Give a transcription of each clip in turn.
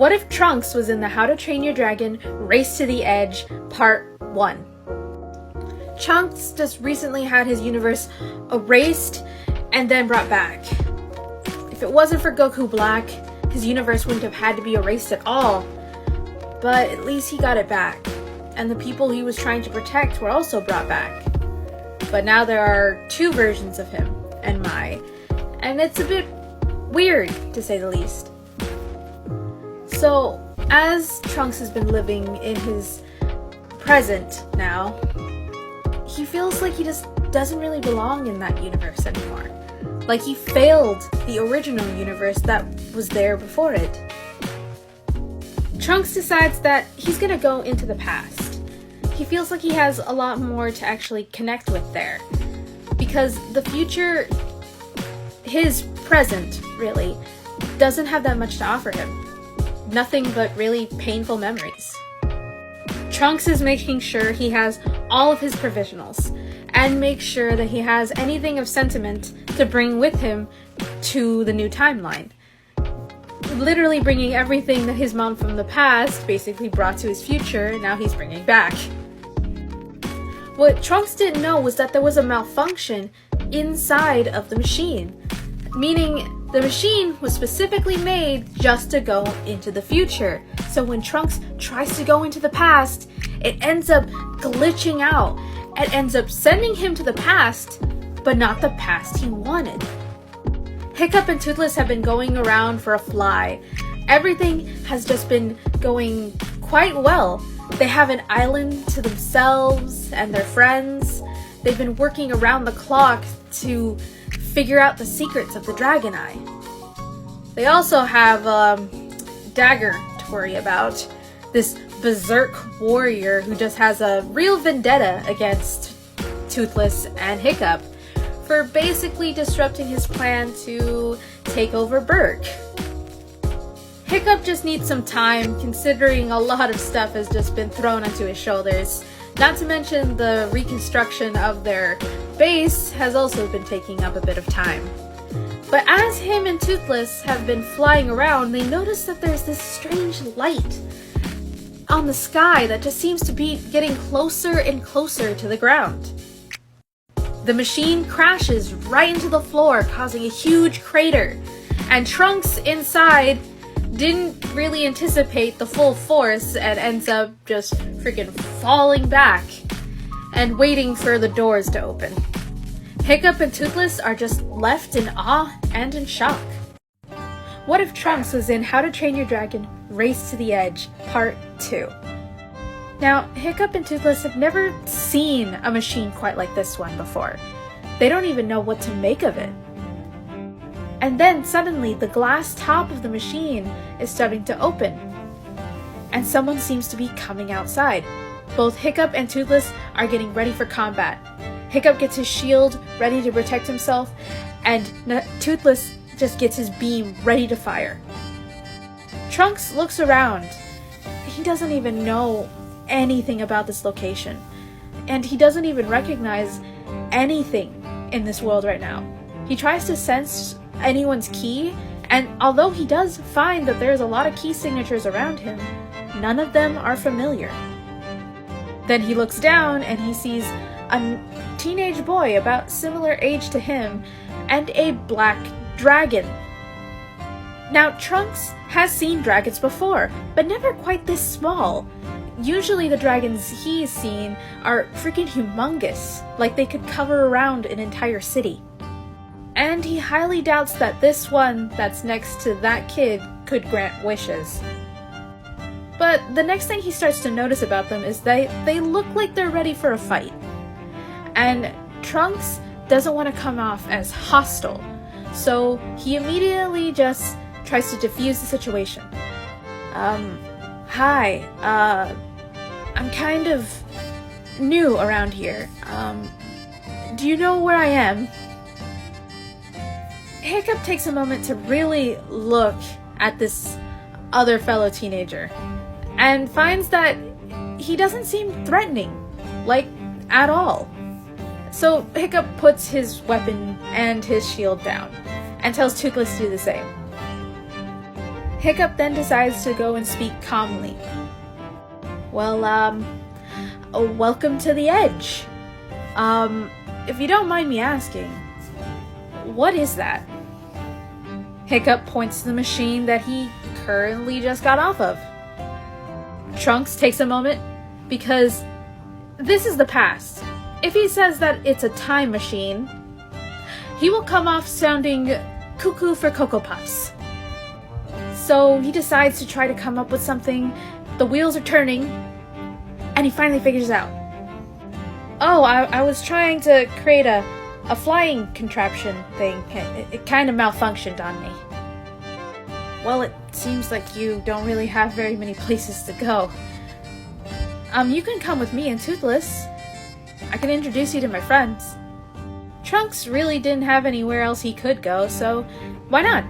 What if Trunks was in the How to Train Your Dragon Race to the Edge Part 1? Trunks just recently had his universe erased and then brought back. If it wasn't for Goku Black, his universe wouldn't have had to be erased at all. But at least he got it back, and the people he was trying to protect were also brought back. But now there are two versions of him and Mai, and it's a bit weird, to say the least. So, as Trunks has been living in his present now, he feels like he just doesn't really belong in that universe anymore. Like he failed the original universe that was there before it. Trunks decides that he's gonna go into the past. He feels like he has a lot more to actually connect with there. Because the future, his present, really, doesn't have that much to offer him. Nothing but really painful memories. Trunks is making sure he has all of his provisionals, and make sure that he has anything of sentiment to bring with him to the new timeline. Literally bringing everything that his mom from the past basically brought to his future, and now he's bringing back. What Trunks didn't know was that there was a malfunction inside of the machine, meaning the machine was specifically made just to go into the future. So when Trunks tries to go into the past, it ends up glitching out. It ends up sending him to the past, but not the past he wanted. Hiccup and Toothless have been going around for a fly. Everything has just been going quite well. They have an island to themselves and their friends. They've been working around the clock to figure out the secrets of the Dragon Eye. They also have Dagger to worry about. This berserk warrior who just has a real vendetta against Toothless and Hiccup for basically disrupting his plan to take over Berk. Hiccup just needs some time, considering a lot of stuff has just been thrown onto his shoulders. Not to mention the reconstruction of their base has also been taking up a bit of time. But as him and Toothless have been flying around, they notice that there's this strange light on the sky that just seems to be getting closer and closer to the ground. The machine crashes right into the floor, causing a huge crater, and Trunks inside didn't really anticipate the full force and ends up just freaking falling back and waiting for the doors to open. Hiccup and Toothless are just left in awe and in shock. What if Trunks was in How to Train Your Dragon Race to the Edge Part 2? Now, Hiccup and Toothless have never seen a machine quite like this one before. They don't even know what to make of it. And then suddenly the glass top of the machine is starting to open, and someone seems to be coming outside. Both Hiccup and Toothless are getting ready for combat. Hiccup gets his shield ready to protect himself, and Toothless just gets his beam ready to fire. Trunks looks around. He doesn't even know anything about this location, and he doesn't even recognize anything in this world right now. He tries to sense anyone's key, and although he does find that there's a lot of key signatures around him, none of them are familiar. Then he looks down and he sees a teenage boy about similar age to him and a black dragon. Now, Trunks has seen dragons before, but never quite this small. Usually the dragons he's seen are freaking humongous, like they could cover around an entire city. And he highly doubts that this one that's next to that kid could grant wishes. But the next thing he starts to notice about them is they look like they're ready for a fight. And Trunks doesn't want to come off as hostile, so he immediately just tries to defuse the situation. Hi, I'm kind of new around here. Do you know where I am? Hiccup takes a moment to really look at this other fellow teenager and finds that he doesn't seem threatening, like, at all. So Hiccup puts his weapon and his shield down and tells Toothless to do the same. Hiccup then decides to go and speak calmly. Well, welcome to the edge. If you don't mind me asking, what is that? Hiccup points to the machine that he currently just got off of. Trunks takes a moment, because this is the past. If he says that it's a time machine, he will come off sounding cuckoo for Cocoa Puffs. So he decides to try to come up with something. The wheels are turning, and he finally figures it out. Oh, I was trying to create a flying contraption thing. It kind of malfunctioned on me. Well, it seems like you don't really have very many places to go. You can come with me and Toothless. I can introduce you to my friends. Trunks really didn't have anywhere else he could go, so why not?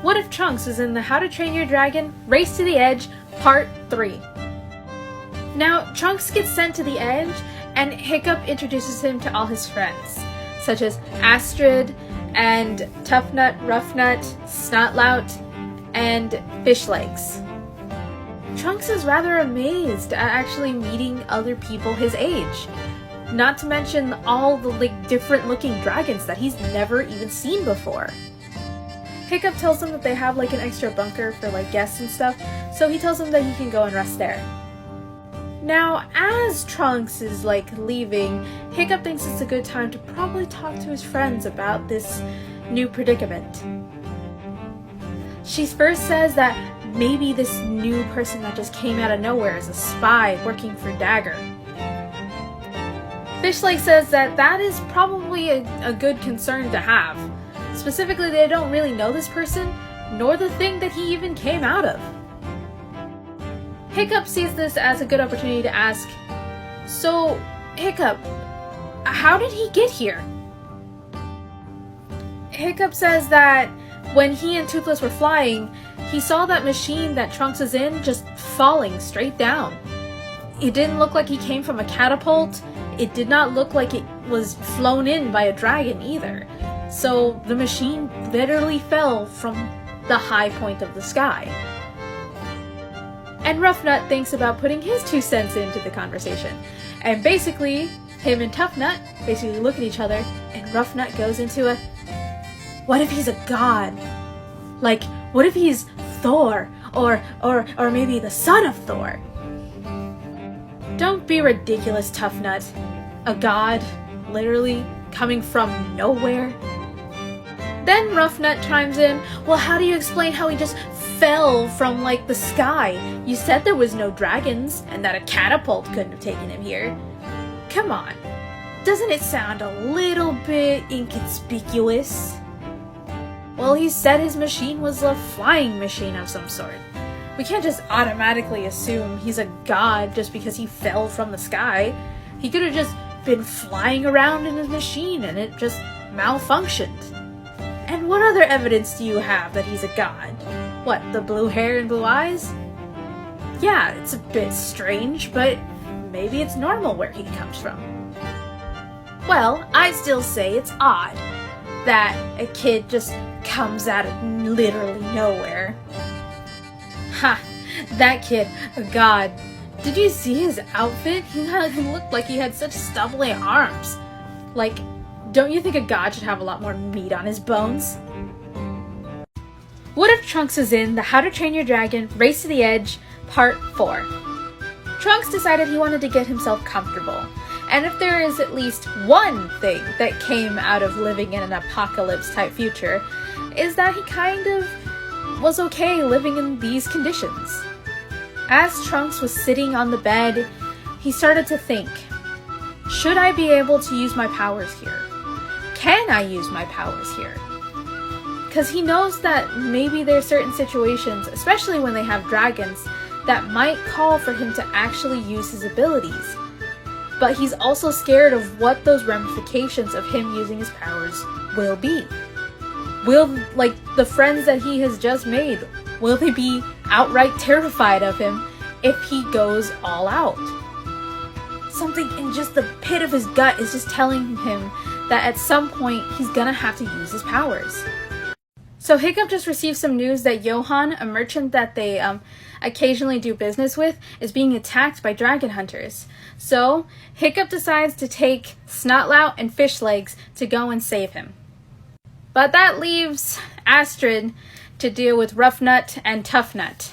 What if Trunks was in the How to Train Your Dragon Race to the Edge Part 3? Now, Trunks gets sent to the edge, and Hiccup introduces him to all his friends, such as Astrid, and Toughnut, Roughnut, Snotlout, and Fishlegs. Trunks is rather amazed at actually meeting other people his age, not to mention all the different looking dragons that he's never even seen before. Hiccup tells him that they have an extra bunker for guests and stuff, so he tells him that he can go and rest there. Now, as Trunks is leaving, Hiccup thinks it's a good time to probably talk to his friends about this new predicament. She first says that maybe this new person that just came out of nowhere is a spy working for Dagger. Fishleg says that is probably a good concern to have. Specifically, they don't really know this person, nor the thing that he even came out of. Hiccup sees this as a good opportunity to ask, so, Hiccup, how did he get here? Hiccup says that when he and Toothless were flying, he saw that machine that Trunks is in just falling straight down. It didn't look like he came from a catapult. It did not look like it was flown in by a dragon either. So the machine literally fell from the high point of the sky. And Roughnut thinks about putting his 2 cents into the conversation. And basically, him and Toughnut basically look at each other, and Roughnut goes into a, what if he's a god? What if he's Thor? Or maybe the son of Thor? Don't be ridiculous, Toughnut. A god, literally, coming from nowhere? Then Roughnut chimes in, well, how do you explain how he just fell from, the sky? You said there was no dragons, and that a catapult couldn't have taken him here. Come on. Doesn't it sound a little bit inconspicuous? Well, he said his machine was a flying machine of some sort. We can't just automatically assume he's a god just because he fell from the sky. He could have just been flying around in his machine and it just malfunctioned. And what other evidence do you have that he's a god? What, the blue hair and blue eyes? Yeah, it's a bit strange, but maybe it's normal where he comes from. Well, I still say it's odd that a kid just comes out of literally nowhere. Ha! That kid, a god. Did you see his outfit? He looked like he had such stubbly arms. Don't you think a god should have a lot more meat on his bones? What if Trunks is in the How to Train Your Dragon Race to the Edge Part 4? Trunks decided he wanted to get himself comfortable. And if there is at least one thing that came out of living in an apocalypse type future, is that he kind of was okay living in these conditions. As Trunks was sitting on the bed, he started to think, should I be able to use my powers here? Can I use my powers here? Because he knows that maybe there are certain situations, especially when they have dragons, that might call for him to actually use his abilities. But he's also scared of what those ramifications of him using his powers will be. Will, the friends that he has just made, will they be outright terrified of him if he goes all out? Something in just the pit of his gut is just telling him that at some point he's gonna have to use his powers. So Hiccup just received some news that Johann, a merchant that they occasionally do business with, is being attacked by dragon hunters. So Hiccup decides to take Snotlout and Fishlegs to go and save him. But that leaves Astrid to deal with Roughnut and Toughnut.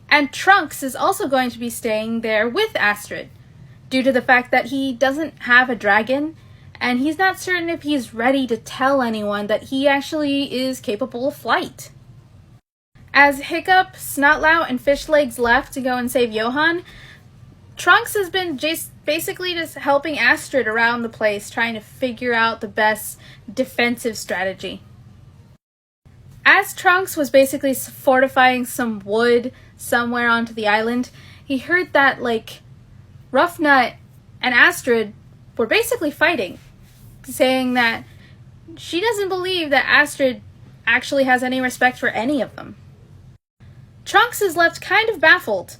And Trunks is also going to be staying there with Astrid, due to the fact that he doesn't have a dragon, and he's not certain if he's ready to tell anyone that he actually is capable of flight. As Hiccup, Snotlout, and Fishlegs left to go and save Johann, Trunks has been basically just helping Astrid around the place, trying to figure out the best defensive strategy. As Trunks was basically fortifying some wood somewhere onto the island, he heard that, Roughnut and Astrid were basically fighting, saying that she doesn't believe that Astrid actually has any respect for any of them. Trunks is left kind of baffled,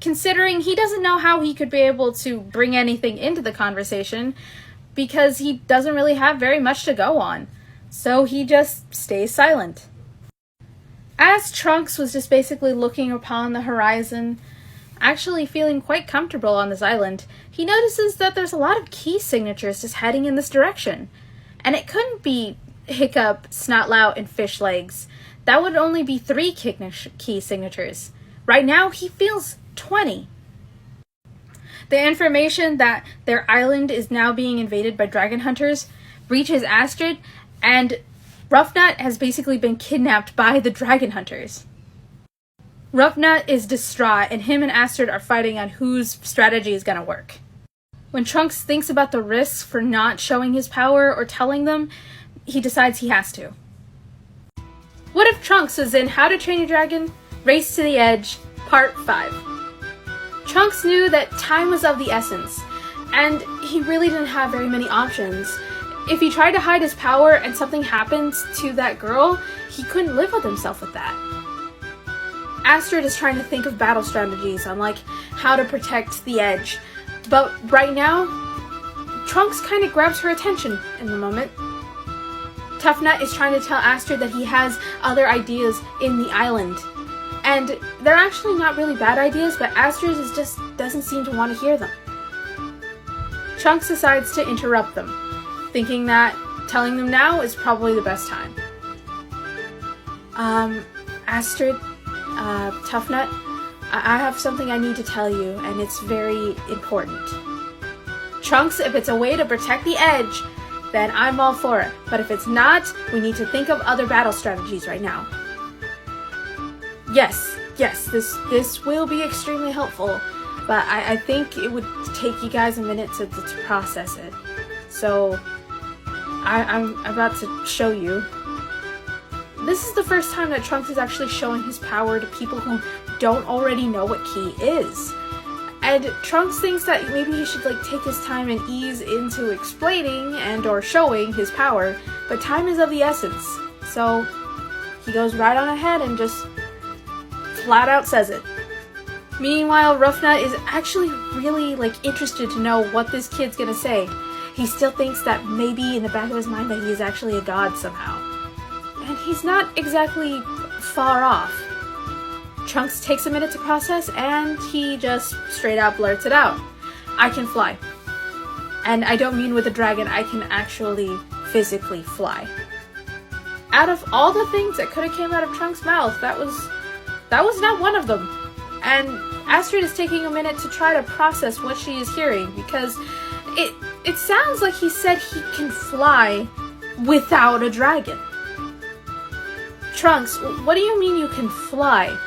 considering he doesn't know how he could be able to bring anything into the conversation, because he doesn't really have very much to go on, so he just stays silent. As Trunks was just basically looking upon the horizon, actually feeling quite comfortable on this island, he notices that there's a lot of key signatures just heading in this direction. And it couldn't be Hiccup, Snotlout, and Fishlegs. That would only be 3 key signatures. Right now, he feels 20. The information that their island is now being invaded by dragon hunters reaches Astrid, and Roughnut has basically been kidnapped by the dragon hunters. Roughnut is distraught, and him and Astrid are fighting on whose strategy is gonna work. When Trunks thinks about the risks for not showing his power or telling them, he decides he has to. What if Trunks is in How to Train Your Dragon, Race to the Edge, Part 5. Trunks knew that time was of the essence, and he really didn't have very many options. If he tried to hide his power and something happened to that girl, he couldn't live with himself with that. Astrid is trying to think of battle strategies on how to protect the edge, but right now, Trunks kind of grabs her attention in the moment. Toughnut is trying to tell Astrid that he has other ideas in the island, and they're actually not really bad ideas, but Astrid just doesn't seem to want to hear them. Trunks decides to interrupt them, thinking that telling them now is probably the best time. Astrid, Toughnut, I have something I need to tell you, and it's very important. Trunks, if it's a way to protect the edge, then I'm all for it. But if it's not, we need to think of other battle strategies right now. Yes, this will be extremely helpful, but I think it would take you guys a minute to process it. So, I'm about to show you. This is the first time that Trunks is actually showing his power to people who don't already know what Ki is. And Trunks thinks that maybe he should take his time and ease into explaining and or showing his power, but time is of the essence. So he goes right on ahead and just flat out says it. Meanwhile, Roughnut is actually really interested to know what this kid's gonna say. He still thinks that maybe in the back of his mind that he is actually a god somehow. And he's not exactly far off. Trunks takes a minute to process, and he just straight out blurts it out. I can fly. And I don't mean with a dragon, I can actually physically fly. Out of all the things that could have came out of Trunks' mouth, that was not one of them. And Astrid is taking a minute to try to process what she is hearing, because it sounds like he said he can fly without a dragon. Trunks, what do you mean you can fly?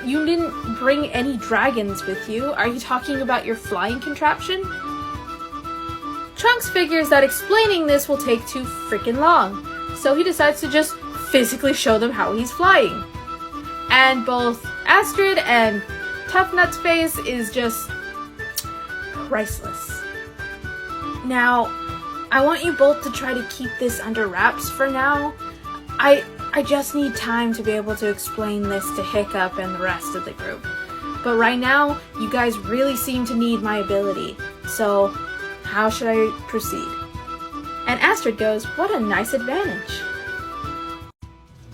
You didn't bring any dragons with you. Are you talking about your flying contraption? Trunks figures that explaining this will take too freaking long, so he decides to just physically show them how he's flying. And both Astrid and Toughnut's face is just priceless. Now, I want you both to try to keep this under wraps for now. I just need time to be able to explain this to Hiccup and the rest of the group. But right now, you guys really seem to need my ability, so how should I proceed? And Astrid goes, what a nice advantage.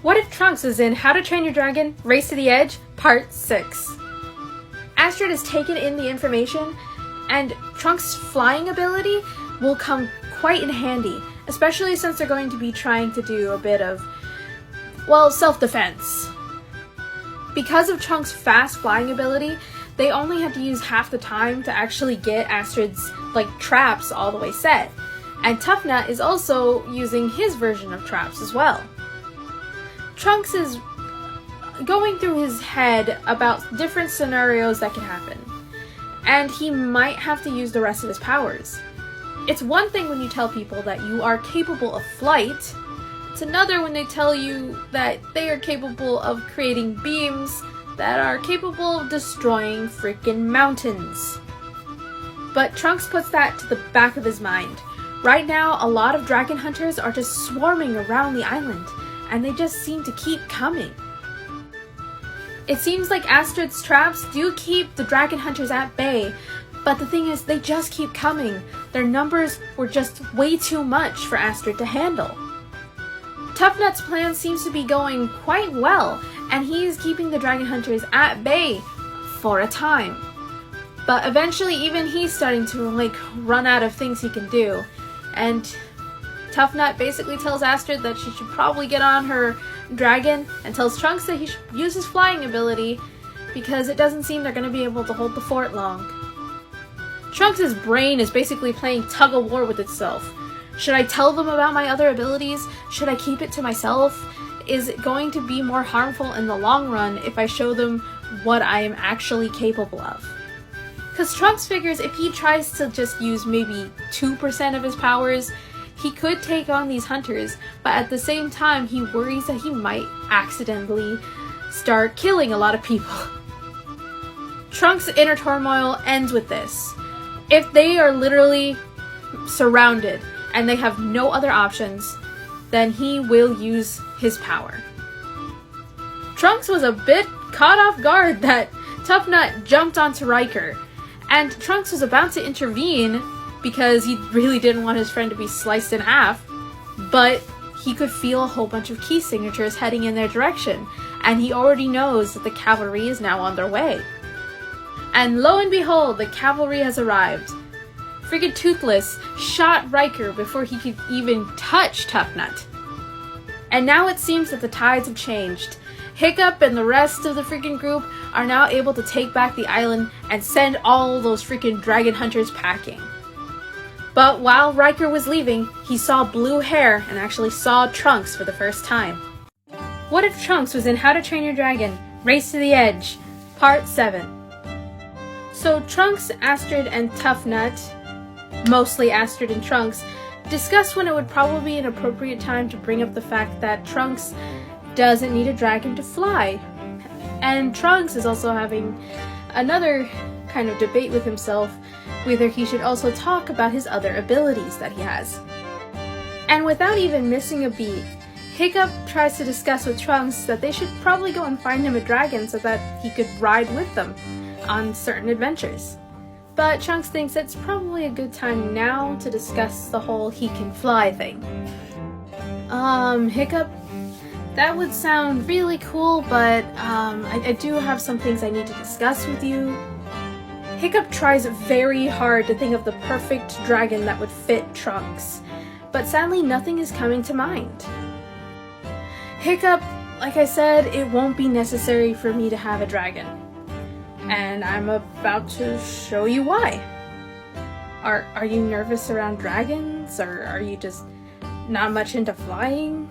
What if Trunks is in How to Train Your Dragon Race to the Edge Part 6? Astrid has taken in the information, and Trunks' flying ability will come quite in handy, especially since they're going to be trying to do a bit of, well, self-defense. Because of Trunks' fast flying ability, they only have to use half the time to actually get Astrid's, traps all the way set. And Tough Nut is also using his version of traps as well. Trunks is going through his head about different scenarios that can happen, and he might have to use the rest of his powers. It's one thing when you tell people that you are capable of flight. It's another when they tell you that they are capable of creating beams that are capable of destroying freaking mountains. But Trunks puts that to the back of his mind. Right now, a lot of dragon hunters are just swarming around the island, and they just seem to keep coming. It seems like Astrid's traps do keep the dragon hunters at bay, but the thing is, they just keep coming. Their numbers were just way too much for Astrid to handle. Tough Nut's plan seems to be going quite well, and he's keeping the dragon hunters at bay for a time. But eventually even he's starting to run out of things he can do, and Tough Nut basically tells Astrid that she should probably get on her dragon, and tells Trunks that he should use his flying ability because it doesn't seem they're going to be able to hold the fort long. Trunks' brain is basically playing tug-of-war with itself. Should I tell them about my other abilities? Should I keep it to myself? Is it going to be more harmful in the long run if I show them what I am actually capable of? Because Trunks figures if he tries to just use maybe 2% of his powers, he could take on these hunters, but at the same time he worries that he might accidentally start killing a lot of people. Trunks' inner turmoil ends with this. If they are literally surrounded and they have no other options, then he will use his power. Trunks was a bit caught off guard that Tough Nut jumped onto Riker, and Trunks was about to intervene because he really didn't want his friend to be sliced in half, but he could feel a whole bunch of key signatures heading in their direction, and he already knows that the cavalry is now on their way. And lo and behold, the cavalry has arrived. Friggin' Toothless shot Riker before he could even touch Tough Nut. And now it seems that the tides have changed. Hiccup and the rest of the freaking group are now able to take back the island and send all those freaking dragon hunters packing. But while Riker was leaving, he saw blue hair and actually saw Trunks for the first time. What if Trunks was in How to Train Your Dragon Race to the Edge Part 7? So Trunks, Astrid, and Tough Nut, mostly Astrid and Trunks, discussed when it would probably be an appropriate time to bring up the fact that Trunks doesn't need a dragon to fly. And Trunks is also having another kind of debate with himself whether he should also talk about his other abilities that he has. And without even missing a beat, Hiccup tries to discuss with Trunks that they should probably go and find him a dragon so that he could ride with them on certain adventures. But Trunks thinks it's probably a good time now to discuss the whole he can fly thing. Hiccup, that would sound really cool, but I do have some things I need to discuss with you. Hiccup tries very hard to think of the perfect dragon that would fit Trunks, but sadly nothing is coming to mind. Hiccup, like I said, it won't be necessary for me to have a dragon. And I'm about to show you why. Are you nervous around dragons, or are you just not much into flying?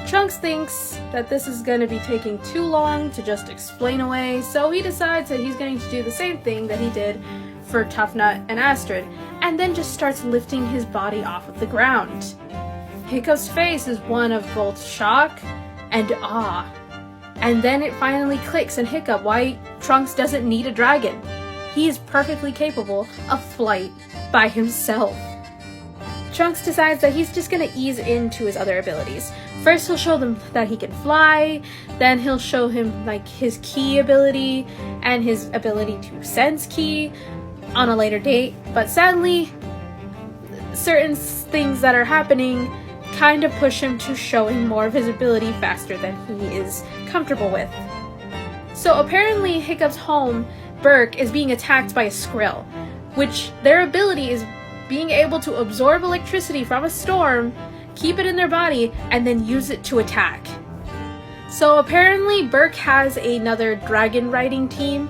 Trunks thinks that this is going to be taking too long to just explain away, so he decides that he's going to do the same thing that he did for Tough Nut and Astrid, and then just starts lifting his body off of the ground. Hiccup's face is one of both shock and awe. And then it finally clicks in Hiccup why Trunks doesn't need a dragon. He is perfectly capable of flight by himself. Trunks decides that he's just gonna ease into his other abilities. First he'll show them that he can fly, then he'll show him his ki ability and his ability to sense ki on a later date. But sadly, certain things that are happening kind of push him to showing more of his ability faster than he is comfortable with. So apparently Hiccup's home, Burke, is being attacked by a Skrill, which their ability is being able to absorb electricity from a storm, keep it in their body, and then use it to attack. So apparently Burke has another dragon riding team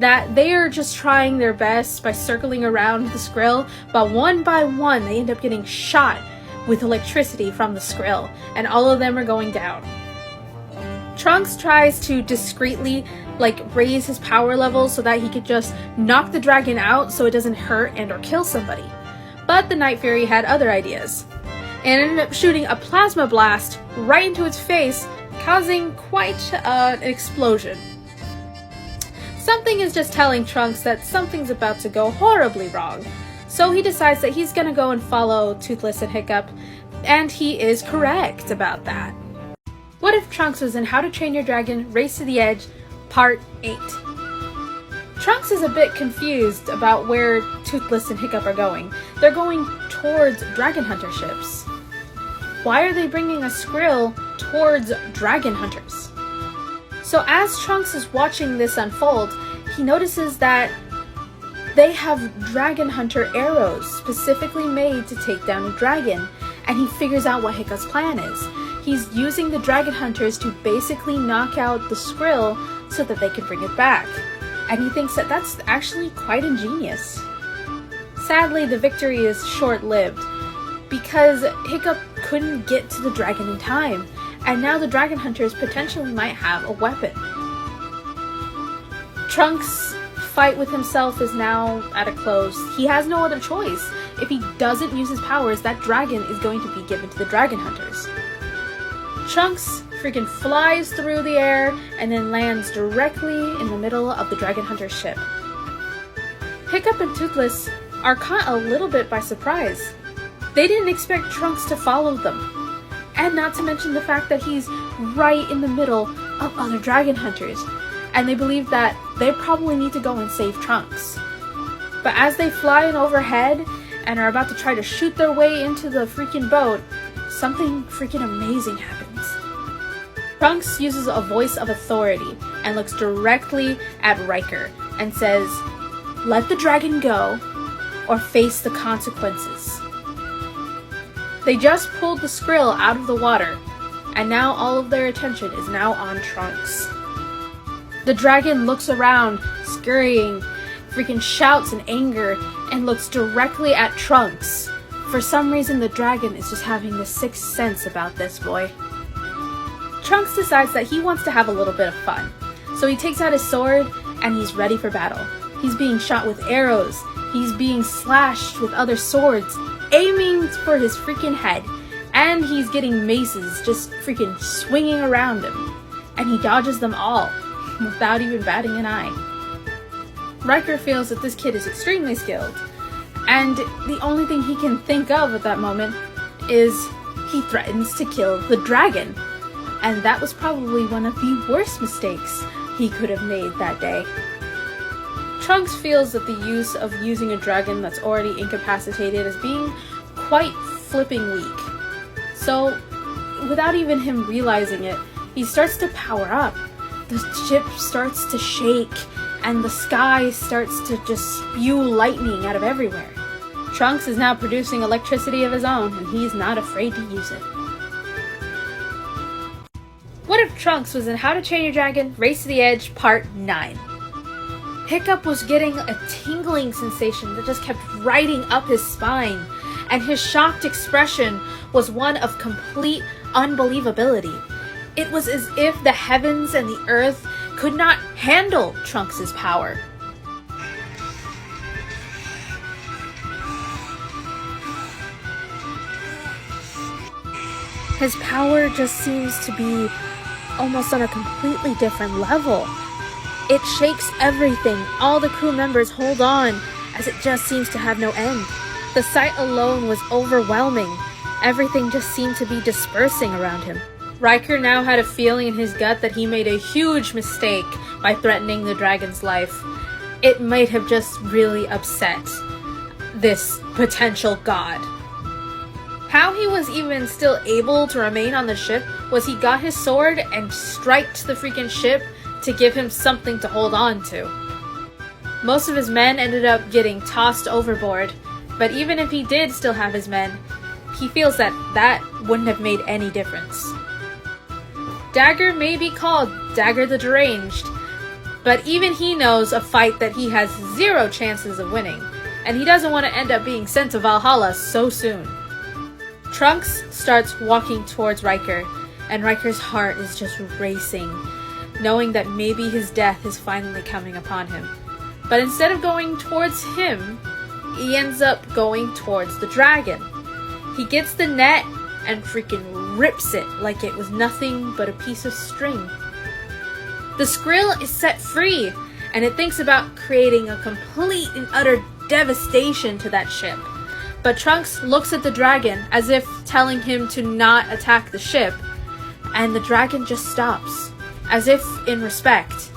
that they are just trying their best by circling around the Skrill, but one by one they end up getting shot with electricity from the Skrill, and all of them are going down. Trunks tries to discreetly raise his power level so that he could just knock the dragon out so it doesn't hurt and or kill somebody. But the Night Fury had other ideas, and ended up shooting a plasma blast right into its face, causing quite an explosion. Something is just telling Trunks that something's about to go horribly wrong, so he decides that he's gonna go and follow Toothless and Hiccup, and he is correct about that. What if Trunks was in How to Train Your Dragon Race to the Edge, Part 8? Trunks is a bit confused about where Toothless and Hiccup are going. They're going towards dragon hunter ships. Why are they bringing a Skrill towards dragon hunters? So as Trunks is watching this unfold, he notices that they have dragon hunter arrows specifically made to take down a dragon, and he figures out what Hiccup's plan is. He's using the dragon hunters to basically knock out the Skrill so that they can bring it back. And he thinks that that's actually quite ingenious. Sadly, the victory is short-lived because Hiccup couldn't get to the dragon in time, and now the dragon hunters potentially might have a weapon. Trunks' fight with himself is now at a close. He has no other choice. If he doesn't use his powers, that dragon is going to be given to the dragon hunters. Trunks freaking flies through the air and then lands directly in the middle of the dragon hunter ship. Hiccup and Toothless are caught a little bit by surprise. They didn't expect Trunks to follow them. And not to mention the fact that he's right in the middle of other dragon hunters, and they believe that they probably need to go and save Trunks. But as they fly in overhead and are about to try to shoot their way into the freaking boat, something freaking amazing happens. Trunks uses a voice of authority and looks directly at Riker and says, "Let the dragon go or face the consequences." They just pulled the Skrill out of the water, and now all of their attention is now on Trunks. The dragon looks around, scurrying, freaking shouts in anger, and looks directly at Trunks. For some reason, the dragon is just having the sixth sense about this boy. Trunks decides that he wants to have a little bit of fun, so he takes out his sword and he's ready for battle. He's being shot with arrows, he's being slashed with other swords, aiming for his freaking head, and he's getting maces just freaking swinging around him, and he dodges them all without even batting an eye. Riker feels that this kid is extremely skilled, and the only thing he can think of at that moment is he threatens to kill the dragon, and that was probably one of the worst mistakes he could have made that day. Trunks feels that the use of using a dragon that's already incapacitated is being quite flipping weak. So, without even him realizing it, he starts to power up. The ship starts to shake, and the sky starts to just spew lightning out of everywhere. Trunks is now producing electricity of his own, and he's not afraid to use it. What if Trunks was in How to Train Your Dragon Race to the Edge Part 9? Hiccup was getting a tingling sensation that just kept riding up his spine, and his shocked expression was one of complete unbelievability. It was as if the heavens and the earth could not handle Trunks' power. His power just seems to be almost on a completely different level. It shakes everything. All the crew members hold on as it just seems to have no end. The sight alone was overwhelming. Everything just seemed to be dispersing around him. Riker now had a feeling in his gut that he made a huge mistake by threatening the dragon's life. It might have just really upset this potential god. How he was even still able to remain on the ship was he got his sword and striked the freaking ship to give him something to hold on to. Most of his men ended up getting tossed overboard, but even if he did still have his men, he feels that that wouldn't have made any difference. Dagger may be called Dagger the Deranged, but even he knows a fight that he has 0 chances of winning, and he doesn't want to end up being sent to Valhalla so soon. Trunks starts walking towards Riker, and Riker's heart is just racing, knowing that maybe his death is finally coming upon him. But instead of going towards him, he ends up going towards the dragon. He gets the net and freaking rips it like it was nothing but a piece of string. The Skrill is set free, and it thinks about creating a complete and utter devastation to that ship. But Trunks looks at the dragon as if telling him to not attack the ship, and the dragon just stops, as if in respect,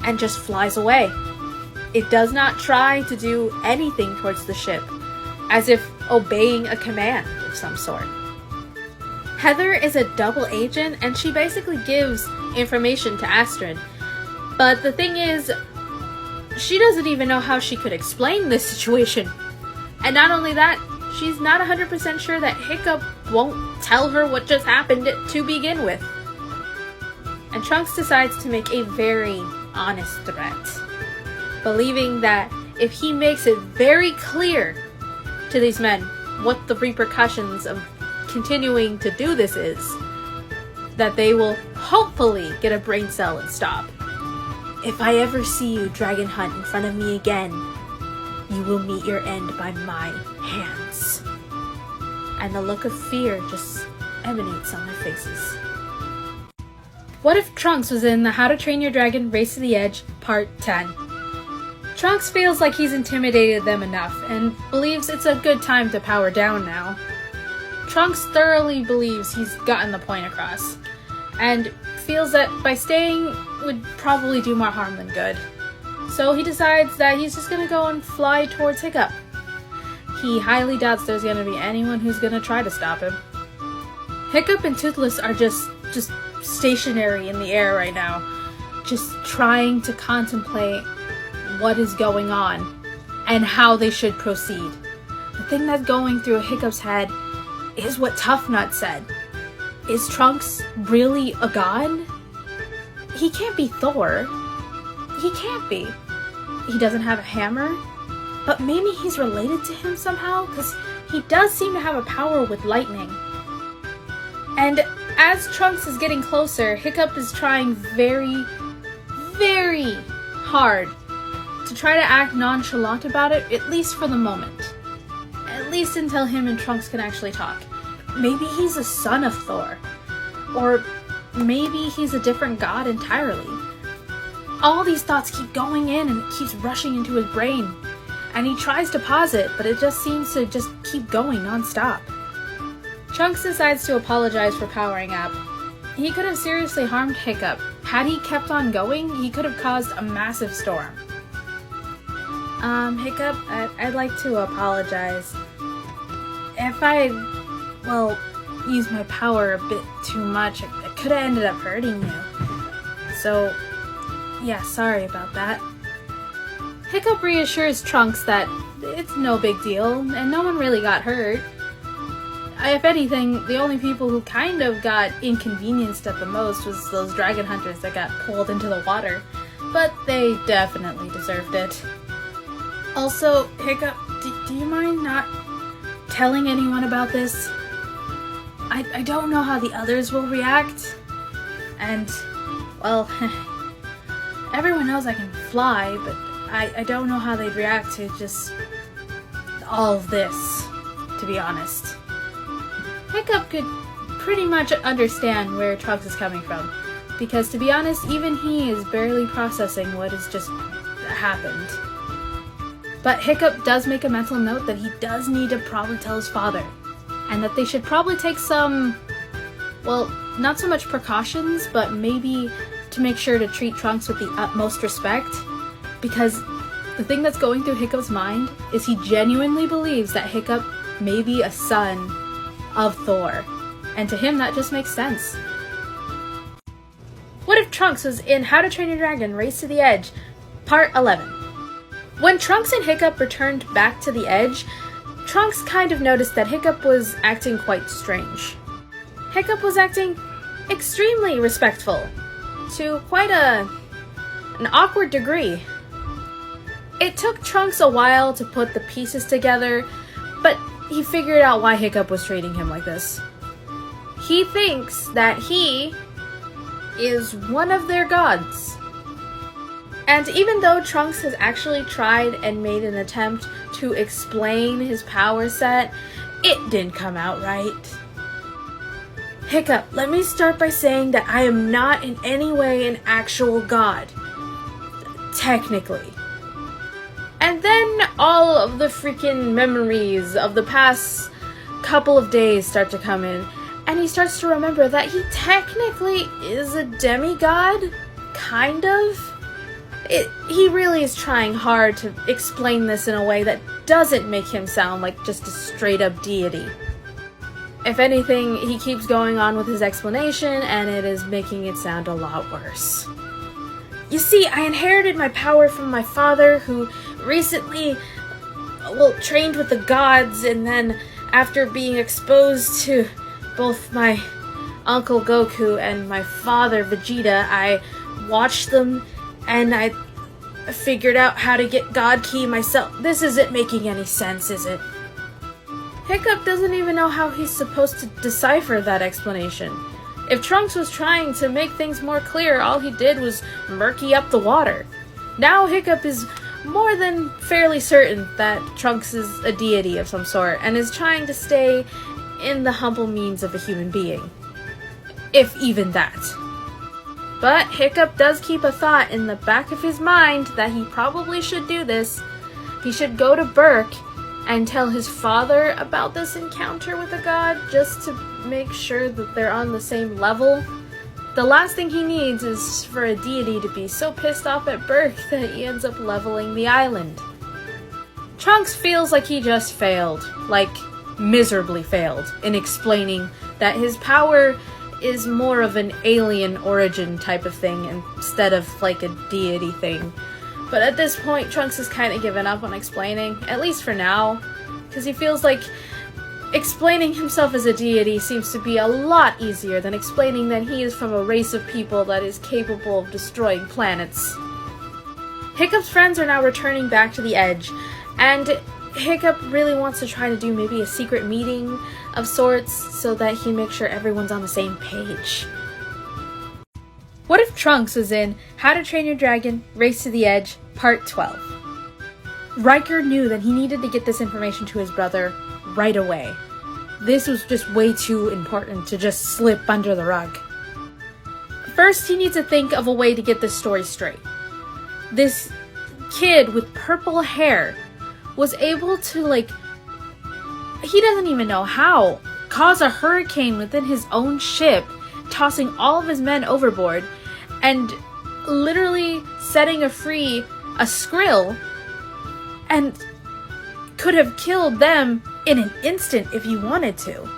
and just flies away. It does not try to do anything towards the ship, as if obeying a command of some sort. Heather is a double agent, and she basically gives information to Astrid. But the thing is, she doesn't even know how she could explain this situation. And not only that, she's not 100% sure that Hiccup won't tell her what just happened to begin with. And Trunks decides to make a very honest threat, believing that if he makes it very clear to these men what the repercussions of continuing to do this is, that they will hopefully get a brain cell and stop. If I ever see you dragon hunt in front of me again, you will meet your end by my hands. And the look of fear just emanates on their faces. What if Trunks was in the How to Train Your Dragon Race to the Edge Part 10? Trunks feels like he's intimidated them enough and believes it's a good time to power down now. Trunks thoroughly believes he's gotten the point across, and feels that by staying would probably do more harm than good. So he decides that he's just gonna go and fly towards Hiccup. He highly doubts there's gonna be anyone who's gonna try to stop him. Hiccup and Toothless are just stationary in the air right now, just trying to contemplate what is going on and how they should proceed. The thing that's going through Hiccup's head is what Tough Nut said. Is Trunks really a god? He can't be Thor. He can't be. He doesn't have a hammer, but maybe he's related to him somehow, because he does seem to have a power with lightning. And as Trunks is getting closer, Hiccup is trying very, very hard to try to act nonchalant about it, at least for the moment. At least until him and Trunks can actually talk. Maybe he's a son of Thor. Or maybe he's a different god entirely. All these thoughts keep going in and it keeps rushing into his brain. And he tries to pause it, but it just seems to just keep going non-stop. Trunks decides to apologize for powering up. He could have seriously harmed Hiccup. Had he kept on going, he could have caused a massive storm. Hiccup, I'd like to apologize. If I, used my power a bit too much, it could have ended up hurting you. So, yeah, sorry about that. Hiccup reassures Trunks that it's no big deal, and no one really got hurt. If anything, the only people who kind of got inconvenienced at the most was those dragon hunters that got pulled into the water, but they definitely deserved it. Also, Hiccup, do you mind not telling anyone about this? I don't know how the others will react, and, everyone knows I can fly, but I don't know how they'd react to just all of this, to be honest. Hiccup could pretty much understand where Trunks is coming from, because to be honest, even he is barely processing what has just happened. But Hiccup does make a mental note that he does need to probably tell his father, and that they should probably take some, not so much precautions, but maybe to make sure to treat Trunks with the utmost respect, because the thing that's going through Hiccup's mind is he genuinely believes that Hiccup may be a son of Thor. And to him, that just makes sense. What if Trunks was in How to Train Your Dragon Race to the Edge, Part 11? When Trunks and Hiccup returned back to the Edge, Trunks kind of noticed that Hiccup was acting quite strange. Hiccup was acting extremely respectful, to quite an awkward degree. It took Trunks a while to put the pieces together, but he figured out why Hiccup was treating him like this. He thinks that he is one of their gods. And even though Trunks has actually tried and made an attempt to explain his power set, it didn't come out right. Hiccup, let me start by saying that I am not in any way an actual god. Technically. And then all of the freaking memories of the past couple of days start to come in, and he starts to remember that he technically is a demigod, kind of. He really is trying hard to explain this in a way that doesn't make him sound like just a straight up deity. If anything, he keeps going on with his explanation, and it is making it sound a lot worse. You see, I inherited my power from my father, who recently, trained with the gods, and then after being exposed to both my Uncle Goku and my father Vegeta, I watched them, and I figured out how to get God Ki myself. This isn't making any sense, is it? Hiccup doesn't even know how he's supposed to decipher that explanation. If Trunks was trying to make things more clear, all he did was murky up the water. Now Hiccup is more than fairly certain that Trunks is a deity of some sort, and is trying to stay in the humble means of a human being. If even that. But Hiccup does keep a thought in the back of his mind that he probably should do this. He should go to Berk and tell his father about this encounter with a god, just to make sure that they're on the same level. The last thing he needs is for a deity to be so pissed off at Berk that he ends up leveling the island. Trunks feels like he just failed, like miserably failed, in explaining that his power is more of an alien origin type of thing instead of like a deity thing. But at this point, Trunks has kind of given up on explaining, at least for now, because he feels like explaining himself as a deity seems to be a lot easier than explaining that he is from a race of people that is capable of destroying planets. Hiccup's friends are now returning back to the Edge, and Hiccup really wants to try to do maybe a secret meeting of sorts so that he makes sure everyone's on the same page. What if Trunks was in How to Train Your Dragon Race to the Edge, Part 12? Riker knew that he needed to get this information to his brother right away. This was just way too important to just slip under the rug. First, he needs to think of a way to get this story straight. This kid with purple hair was able to, he doesn't even know how, cause a hurricane within his own ship, tossing all of his men overboard, and literally setting free a Skrill, and could have killed them in an instant if he wanted to.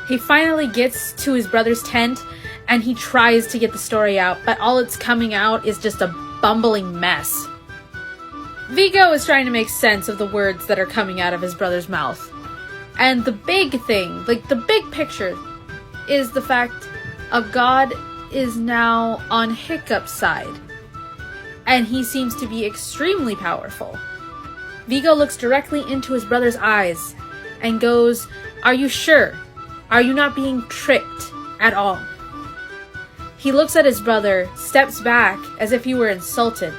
He finally gets to his brother's tent, and he tries to get the story out, but all it's coming out is just a bumbling mess. Vigo is trying to make sense of the words that are coming out of his brother's mouth. And the big thing, the big picture, is the fact a god is now on Hiccup's side. And he seems to be extremely powerful. Vigo looks directly into his brother's eyes and goes, "Are you sure? Are you not being tricked at all?" He looks at his brother, steps back as if he were insulted.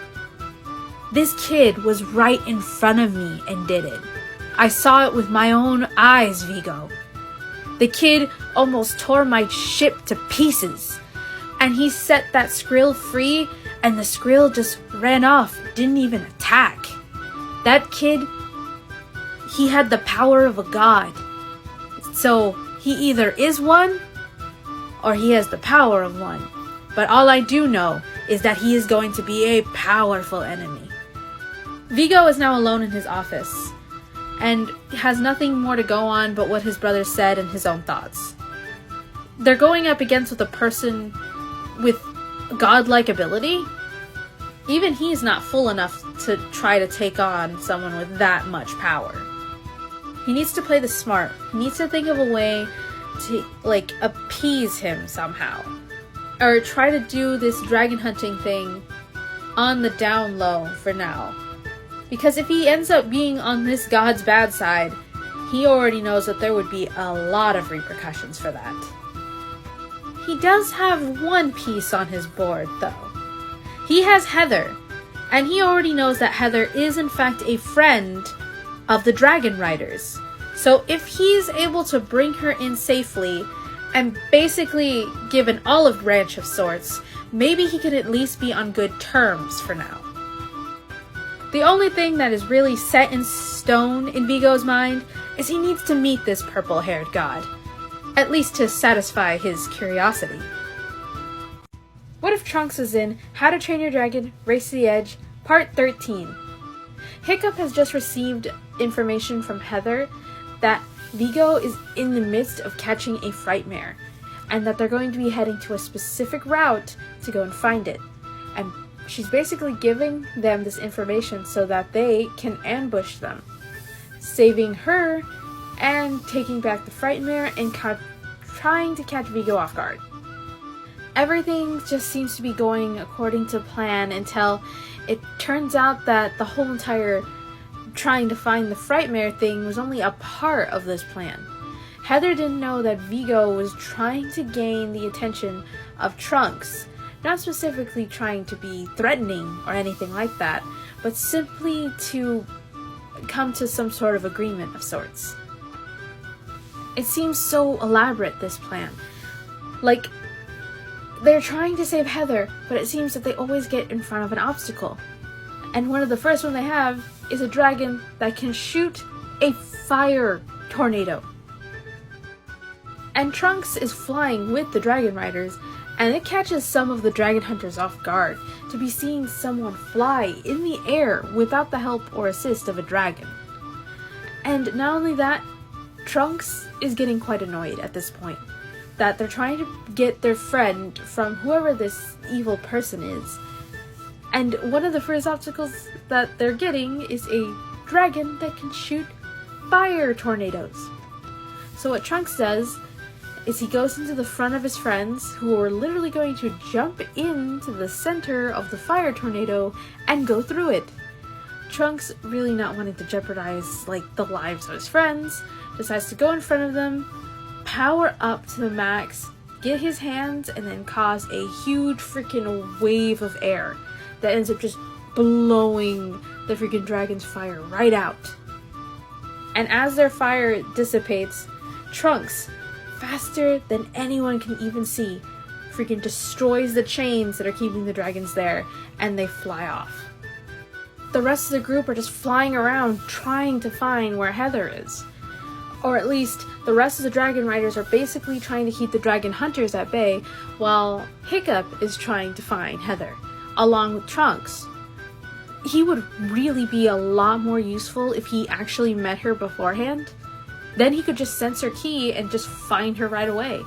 "This kid was right in front of me and did it. I saw it with my own eyes, Vigo. The kid almost tore my ship to pieces. And he set that Skrill free, and the Skrill just ran off, didn't even attack. That kid, he had the power of a god. So he either is one, or he has the power of one. But all I do know is that he is going to be a powerful enemy." Vigo is now alone in his office, and has nothing more to go on but what his brother said and his own thoughts. They're going up against with a person with godlike ability. Even he's not full enough to try to take on someone with that much power. He needs to play this smart. He needs to think of a way to, like, appease him somehow. Or try to do this dragon hunting thing on the down low for now. Because if he ends up being on this god's bad side, he already knows that there would be a lot of repercussions for that. He does have one piece on his board, though. He has Heather, and he already knows that Heather is in fact a friend of the Dragon Riders. So if he's able to bring her in safely and basically give an olive branch of sorts, maybe he could at least be on good terms for now. The only thing that is really set in stone in Vigo's mind is he needs to meet this purple-haired god, at least to satisfy his curiosity. What if Trunks is in How to Train Your Dragon, Race to the Edge, Part 13? Hiccup has just received information from Heather that Vigo is in the midst of catching a frightmare, and that they're going to be heading to a specific route to go and find it. And she's basically giving them this information so that they can ambush them, saving her and taking back the frightmare and trying to catch Vigo off guard. Everything just seems to be going according to plan until it turns out that the whole entire trying to find the frightmare thing was only a part of this plan. Heather didn't know that Vigo was trying to gain the attention of Trunks, not specifically trying to be threatening or anything like that, but simply to come to some sort of agreement of sorts. It seems so elaborate, this plan. Like, they're trying to save Heather, but it seems that they always get in front of an obstacle. And one of the first ones they have is a dragon that can shoot a fire tornado. And Trunks is flying with the Dragon Riders, and it catches some of the dragon hunters off guard to be seeing someone fly in the air without the help or assist of a dragon. And not only that, Trunks is getting quite annoyed at this point that they're trying to get their friend from whoever this evil person is. And one of the first obstacles that they're getting is a dragon that can shoot fire tornadoes. So what Trunks does is he goes into the front of his friends, who are literally going to jump into the center of the fire tornado and go through it. Trunks, really not wanting to jeopardize the lives of his friends, decides to go in front of them, power up to the max, get his hands, and then cause a huge freaking wave of air that ends up just blowing the freaking dragon's fire right out. And as their fire dissipates, Trunks, faster than anyone can even see, freaking destroys the chains that are keeping the dragons there, and they fly off. The rest of the group are just flying around trying to find where Heather is. Or at least, the rest of the Dragon Riders are basically trying to keep the Dragon Hunters at bay, while Hiccup is trying to find Heather, along with Trunks. He would really be a lot more useful if he actually met her beforehand. Then he could just sense her key and just find her right away.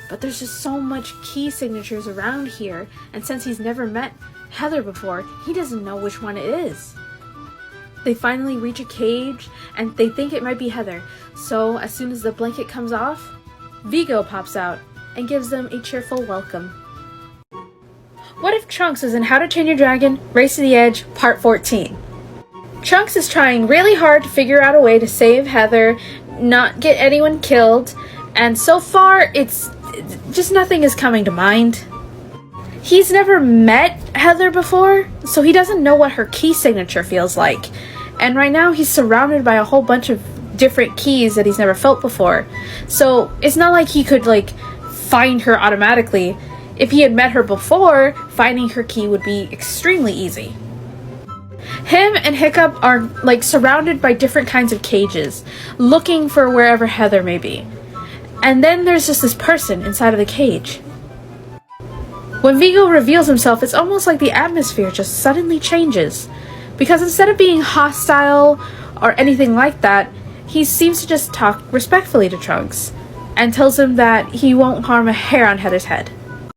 But there's just so much key signatures around here, and since he's never met Heather before, he doesn't know which one it is. They finally reach a cage, and they think it might be Heather, so as soon as the blanket comes off, Vigo pops out and gives them a cheerful welcome. What if Trunks is in How to Train Your Dragon, Race to the Edge, Part 14? Trunks is trying really hard to figure out a way to save Heather, not get anyone killed, and so far, it's just nothing is coming to mind. He's never met Heather before, so he doesn't know what her key signature feels like. And right now he's surrounded by a whole bunch of different keys that he's never felt before. So it's not like he could find her automatically. If he had met her before, finding her key would be extremely easy. Him and Hiccup are surrounded by different kinds of cages, looking for wherever Heather may be. And then there's just this person inside of the cage. When Vigo reveals himself, it's almost like the atmosphere just suddenly changes. Because instead of being hostile or anything like that. He seems to just talk respectfully to Trunks and tells him that he won't harm a hair on Heather's head.